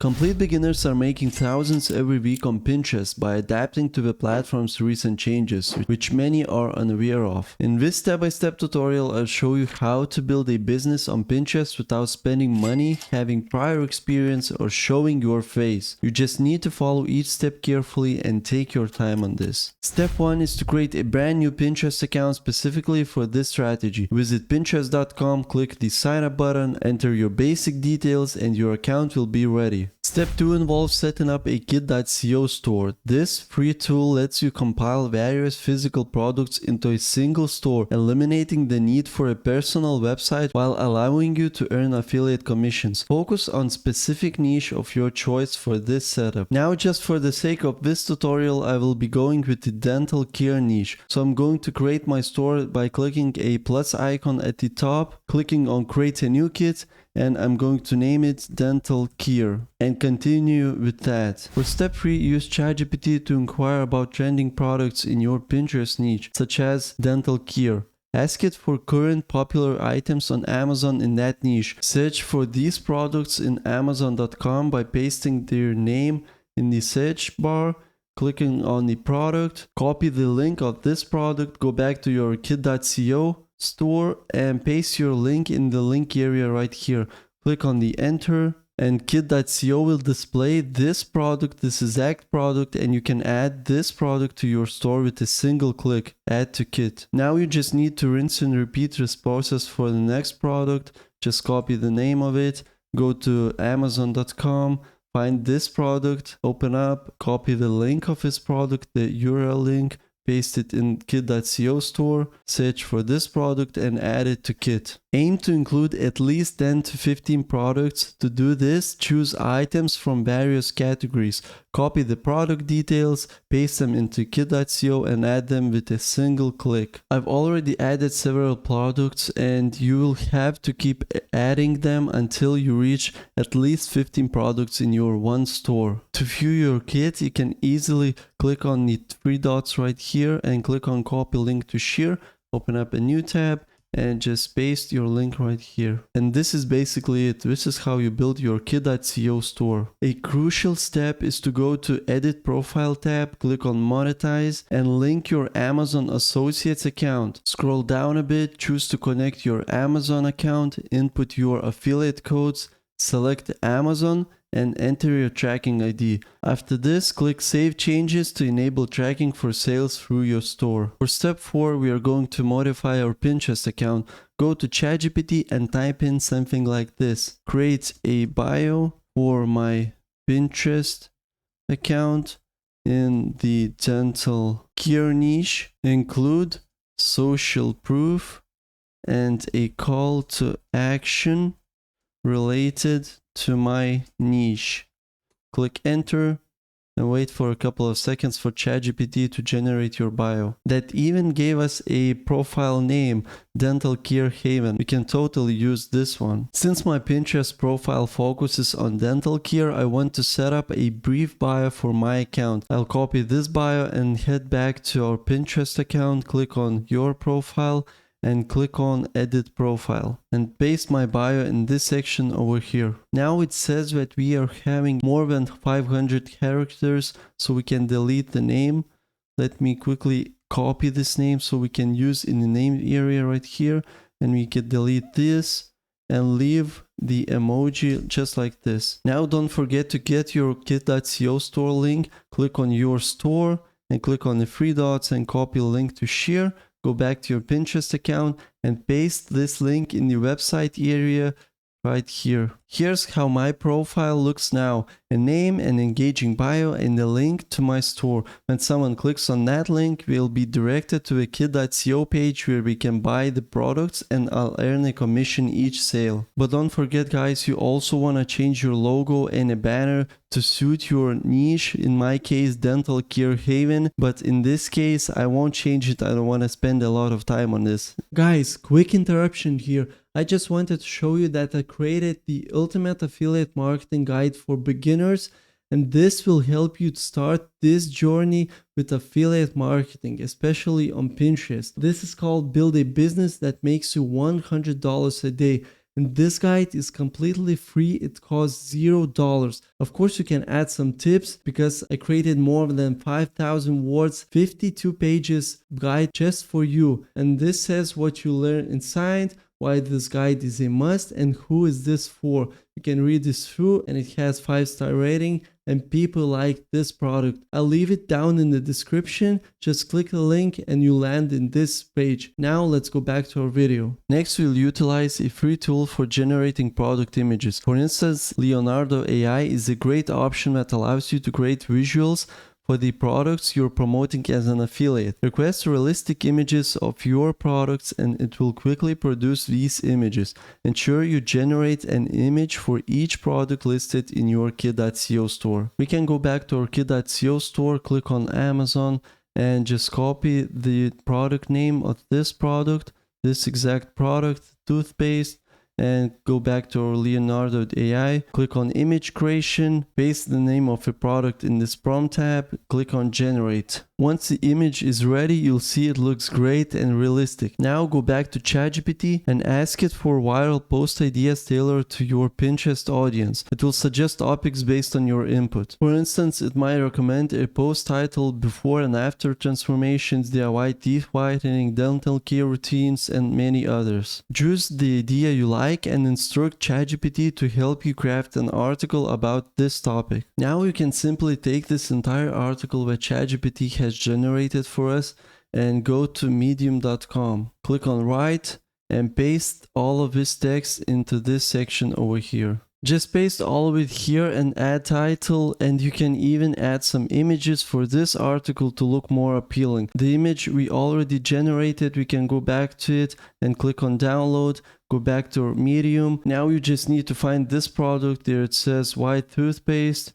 Complete beginners are making thousands every week on Pinterest by adapting to the platform's recent changes, which many are unaware of. In this step-by-step tutorial, I'll show you how to build a business on Pinterest without spending money, having prior experience, or showing your face. You just need to follow each step carefully and take your time on this. Step 1 is to create a brand new Pinterest account specifically for this strategy. Visit pinterest.com, click the sign up button, enter your basic details, and your account will be ready. Step 2 involves setting up a kit.co store. This free tool lets you compile various physical products into a single store, eliminating the need for a personal website while allowing you to earn affiliate commissions. Focus on specific niche of your choice for this setup. Now, just for the sake of this tutorial, I will be going with the dental care niche. So I'm going to create my store by clicking a plus icon at the top, clicking on create a new kit, and I'm going to name it Dental Care and continue with that. For step 3, use ChatGPT to inquire about trending products in your Pinterest niche, such as dental care. Ask it for current popular items on Amazon in that niche. Search for these products in Amazon.com by pasting their name in the search bar, clicking on the product, copy the link of this product, go back to your kit.co store and paste your link in the link area right here. Click on the enter and kit.co will display this product, this exact product, and you can add this product to your store with a single click, add to kit. Now you just need to rinse and repeat this process for the next product. Just copy the name of it, go to amazon.com, find this product, open up, copy the link of this product, the URL link, paste it in kit.co store, search for this product and add it to kit. Aim to include at least 10 to 15 products. To do this, choose items from various categories. Copy the product details, paste them into kit.co and add them with a single click. I've already added several products and you will have to keep adding them until you reach at least 15 products in your one store. To view your kit, you can easily click on the three dots right here and click on copy link to share. Open up a new tab and just paste your link right here. And this is basically it. This is how you build your kit.co store. A crucial step is to go to edit profile tab, click on monetize and link your Amazon Associates account. Scroll down a bit, choose to connect your Amazon account, input your affiliate codes, select Amazon and enter your tracking ID. After this, click Save Changes to enable tracking for sales through your store. For step 4, we are going to modify our Pinterest account. Go to ChatGPT and type in something like this. Create a bio for my Pinterest account in the dental care niche. Include social proof and a call to action related to my niche. Click enter and wait for a couple of seconds for ChatGPT to generate your bio. That even gave us a profile name, Dental Care Haven. We can totally use this one. Since my Pinterest profile focuses on dental care, I want to set up a brief bio for my account. I'll copy this bio and head back to our Pinterest account, click on your profile and click on edit profile and paste my bio in this section over here. Now it says that we are having more than 500 characters, so we can delete the name. Let me quickly copy this name so we can use in the name area right here, and we can delete this and leave the emoji just like this. Now don't forget to get your kit.co store link. Click on your store and click on the three dots and copy link to share. Go back to your Pinterest account and paste this link in the website area right here. Here's how my profile looks now. A name, an engaging bio, and a link to my store. When someone clicks on that link, we'll be directed to a kit.co page where we can buy the products and I'll earn a commission each sale. But don't forget guys, you also want to change your logo and a banner to suit your niche. In my case, Dental Care Haven, but in this case, I won't change it. I don't want to spend a lot of time on this. Guys, quick interruption here. I just wanted to show you that I created the Ultimate Affiliate Marketing Guide for beginners, and this will help you to start this journey with affiliate marketing, especially on Pinterest. This is called Build a Business That Makes You $100 a Day. And this guide is completely free. It costs $0. Of course, you can add some tips because I created more than 5,000 words, 52 pages guide just for you. And this says what you learn inside, why this guide is a must, and who is this for. You can read this through, and it has 5-star rating, and people like this product. I'll leave it down in the description. Just click the link and you land in this page. Now let's go back to our video. Next, we'll utilize a free tool for generating product images. For instance, Leonardo AI is a great option that allows you to create visuals for the products you're promoting as an affiliate. Request realistic images of your products and it will quickly produce these images. Ensure you generate an image for each product listed in your Kit.co store. We can go back to our Kit.co store, click on Amazon, and just copy the product name of this product, this exact product, toothpaste, and go back to our Leonardo AI, click on image creation, paste the name of a product in this prompt tab, click on generate. Once the image is ready, you'll see it looks great and realistic. Now go back to ChatGPT and ask it for viral post ideas tailored to your Pinterest audience. It will suggest topics based on your input. For instance, it might recommend a post titled before and after transformations, DIY teeth whitening, dental care routines, and many others. Choose the idea you like and instruct ChatGPT to help you craft an article about this topic. Now you can simply take this entire article that ChatGPT has generated for us and go to medium.com. Click on write and paste all of this text into this section over here. Just paste all of it here and add title, and you can even add some images for this article to look more appealing. The image we already generated, we can go back to it and click on download, go back to our Medium. Now you just need to find this product. There it says white toothpaste.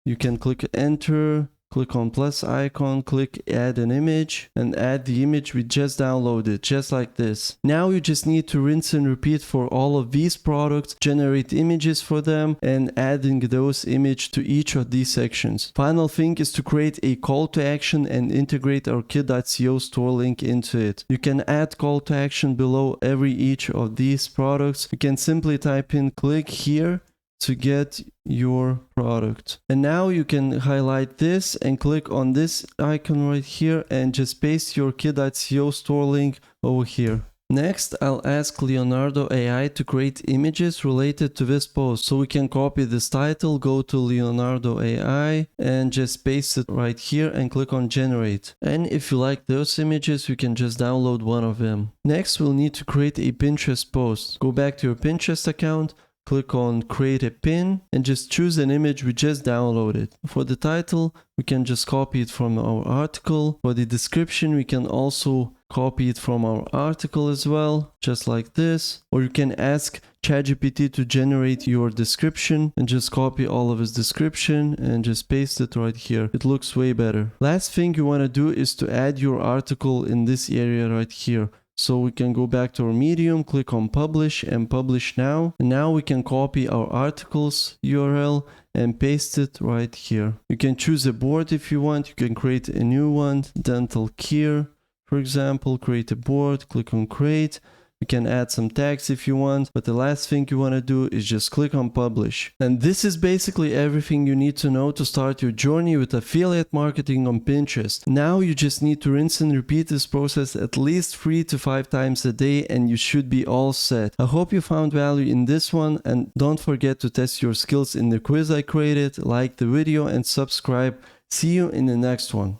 You can click enter. Click on plus icon, click add an image, and add the image we just downloaded, just like this. Now you just need to rinse and repeat for all of these products, generate images for them, and adding those images to each of these sections. Final thing is to create a call to action and integrate our Kit.co store link into it. You can add call to action below each of these products. You can simply type in click here to get your product. And now you can highlight this and click on this icon right here and just paste your Kit.co store link over here. Next, I'll ask Leonardo AI to create images related to this post. So we can copy this title, go to Leonardo AI and just paste it right here and click on generate. And if you like those images, you can just download one of them. Next, we'll need to create a Pinterest post. Go back to your Pinterest account, click on create a pin and just choose an image we just downloaded. For the title, we can just copy it from our article. For the description, we can also copy it from our article as well, just like this. Or you can ask ChatGPT to generate your description and just copy all of his description and just paste it right here. It looks way better. Last thing you want to do is to add your article in this area right here. So we can go back to our Medium, click on publish and publish now. And now we can copy our article's URL and paste it right here. You can choose a board if you want. You can create a new one, dental care, for example, create a board, click on create. You can add some tags if you want, but the last thing you want to do is just click on publish. And this is basically everything you need to know to start your journey with affiliate marketing on Pinterest. Now you just need to rinse and repeat this process at least 3 to 5 times a day and you should be all set. I hope you found value in this one, and don't forget to test your skills in the quiz I created, like the video and subscribe. See you in the next one.